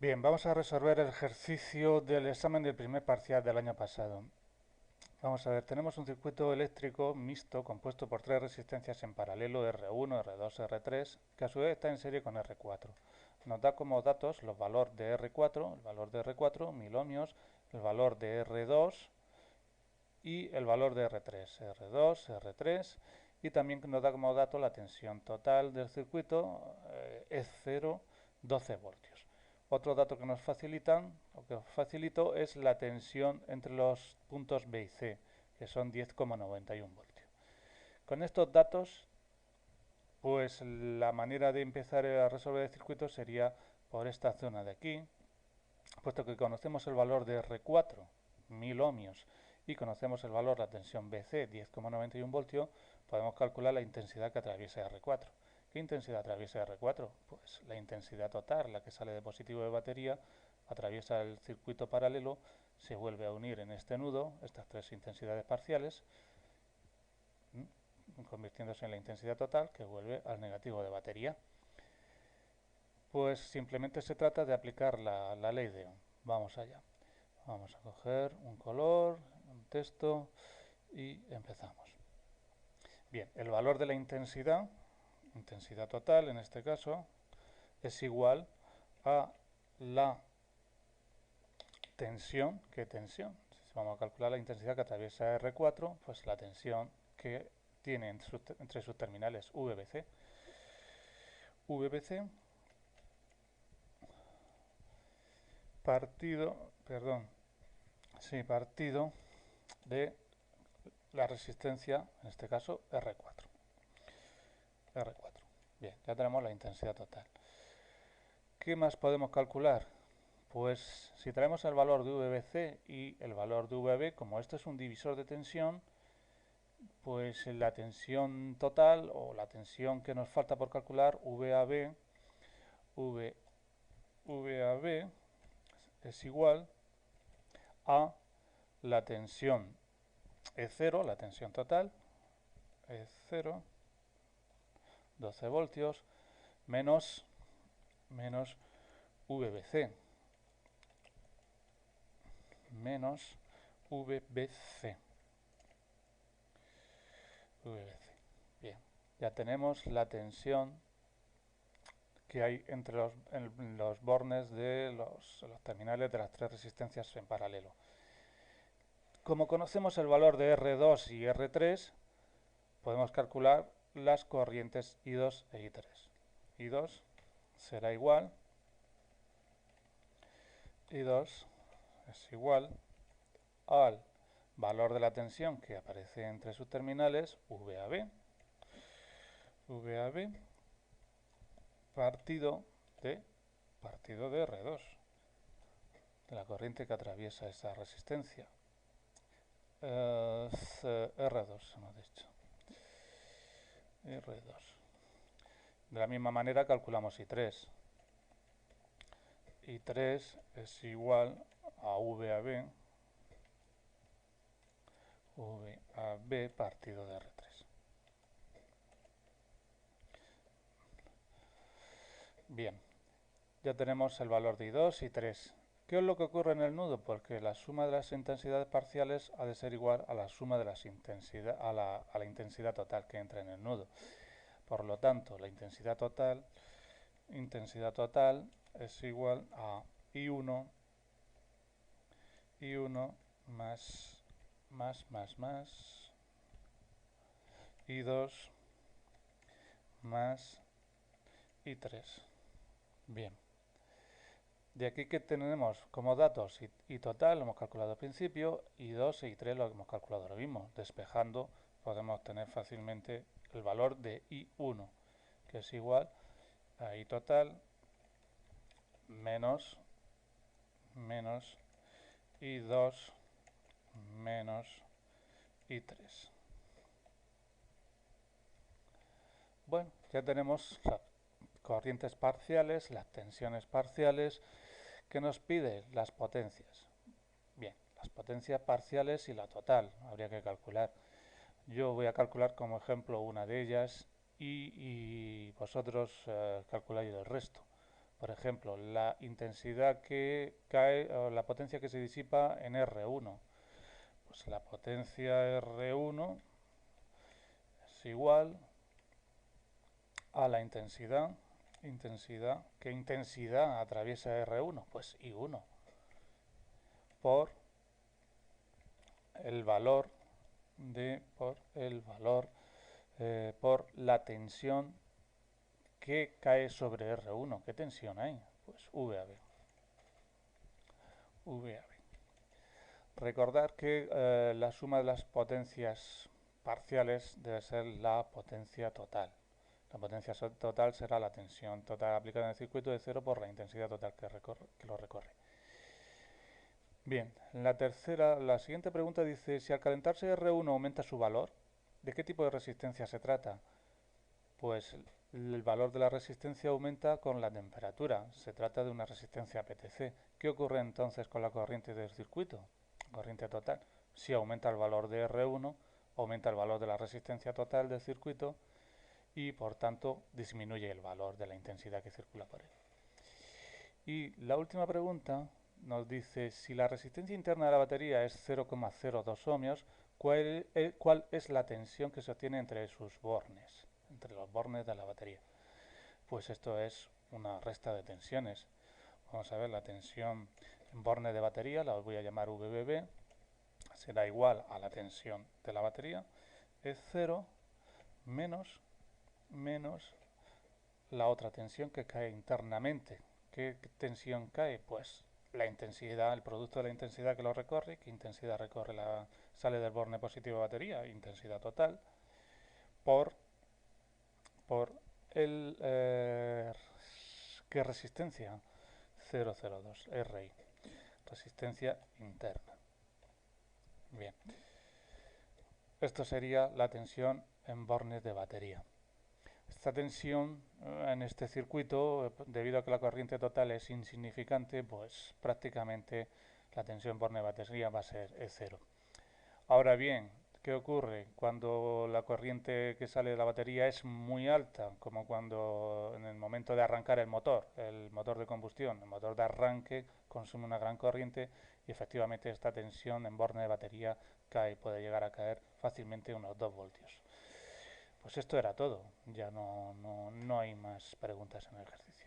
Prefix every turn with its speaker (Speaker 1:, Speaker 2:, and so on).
Speaker 1: Bien, vamos a resolver el ejercicio del examen del primer parcial del año pasado. Vamos a ver, tenemos un circuito eléctrico mixto compuesto por tres resistencias en paralelo R1, R2, R3, que a su vez está en serie con R4. Nos da como datos los valores de R4, el valor de R4, 1000 ohmios, el valor de R2 y el valor de R3, R2, R3, y también nos da como dato la tensión total del circuito, es 0, 12 voltios. Otro dato que nos facilitan, o que os facilito, es la tensión entre los puntos B y C, que son 10,91 voltios. Con estos datos, pues la manera de empezar a resolver el circuito sería por esta zona de aquí, puesto que conocemos el valor de R4, 1000 ohmios, y conocemos el valor de la tensión BC, 10,91 voltios, podemos calcular la intensidad que atraviesa R4. ¿Qué intensidad atraviesa R4? Pues la intensidad total, la que sale de positivo de batería, atraviesa el circuito paralelo, se vuelve a unir en este nudo, estas tres intensidades parciales, convirtiéndose en la intensidad total, que vuelve al negativo de batería. Pues simplemente se trata de aplicar la ley de Ohm. Vamos allá. Vamos a coger un color, un texto y empezamos. Bien, el valor de la intensidad total en este caso, es igual a la tensión. ¿Qué tensión? Si vamos a calcular la intensidad que atraviesa R4, pues la tensión que tiene entre sus terminales VBC. VBC partido de la resistencia, en este caso R4. R4. Bien, ya tenemos la intensidad total. ¿Qué más podemos calcular? Pues si traemos el valor de VBC y el valor de VB, como esto es un divisor de tensión, pues la tensión total o la tensión que nos falta por calcular, VAB es igual a la tensión E0, la tensión total, E0, 12 voltios, menos VBC, menos VBC. Bien, ya tenemos la tensión que hay entre los bornes de los terminales de las tres resistencias en paralelo. Como conocemos el valor de R2 y R3, podemos calcular las corrientes I2 e I3. I2 será igual, I2 es igual al valor de la tensión que aparece entre sus terminales, VAB, partido de R2, de la corriente que atraviesa esa resistencia. R2 hemos dicho. R2. De la misma manera calculamos I3. I3 es igual a VAB partido de R3. Bien, ya tenemos el valor de I2 y I3. ¿Qué es lo que ocurre en el nudo? Porque la suma de las intensidades parciales ha de ser igual a la suma de las a la intensidad total que entra en el nudo. Por lo tanto, la intensidad total es igual a I1 más I2 más I3. Bien. De aquí que tenemos como datos I total, lo hemos calculado al principio, I2 e I3 lo hemos calculado ahora mismo. Despejando podemos obtener fácilmente el valor de I1, que es igual a I total menos I2 menos I3. Bueno, ya tenemos las corrientes parciales, las tensiones parciales, que nos pide las potencias. Bien, las potencias parciales y la total habría que calcular. Yo voy a calcular como ejemplo una de ellas y vosotros calculáis el resto. Por ejemplo, la intensidad que cae o la potencia que se disipa en R1. Pues la potencia R1 es igual a la intensidad. ¿Qué intensidad atraviesa R1? Pues I1 por el valor por la tensión que cae sobre R1. ¿Qué tensión hay? Pues VAB. Recordar que la suma de las potencias parciales debe ser la potencia total. La potencia total será la tensión total aplicada en el circuito de cero por la intensidad total que lo recorre. Bien, la siguiente pregunta dice, si al calentarse R1 aumenta su valor, ¿de qué tipo de resistencia se trata? Pues el valor de la resistencia aumenta con la temperatura. Se trata de una resistencia PTC. ¿Qué ocurre entonces con la corriente del circuito? Corriente total. Si aumenta el valor de R1, aumenta el valor de la resistencia total del circuito y por tanto disminuye el valor de la intensidad que circula por él. Y la última pregunta nos dice, si la resistencia interna de la batería es 0,02 ohmios, ¿cuál es la tensión que se obtiene entre sus bornes, entre los bornes de la batería? Pues esto es una resta de tensiones. Vamos a ver, la tensión en borne de batería, la voy a llamar VBB, será igual a la tensión de la batería, es 0 menos la otra tensión que cae internamente. ¿Qué tensión cae? Pues la intensidad, el producto de la intensidad que lo recorre. ¿Qué intensidad sale del borne positivo de batería? Intensidad total por el ¿qué resistencia? 0,02 RI, resistencia interna. Bien, esto sería la tensión en bornes de batería. Esta tensión en este circuito, debido a que la corriente total es insignificante, pues prácticamente la tensión por batería va a ser E0. Ahora bien, ¿qué ocurre cuando la corriente que sale de la batería es muy alta? Como cuando en el momento de arrancar el motor de combustión, el motor de arranque consume una gran corriente y efectivamente esta tensión en borne de batería puede llegar a caer fácilmente unos 2 voltios. Pues esto era todo, ya no hay más preguntas en el ejercicio.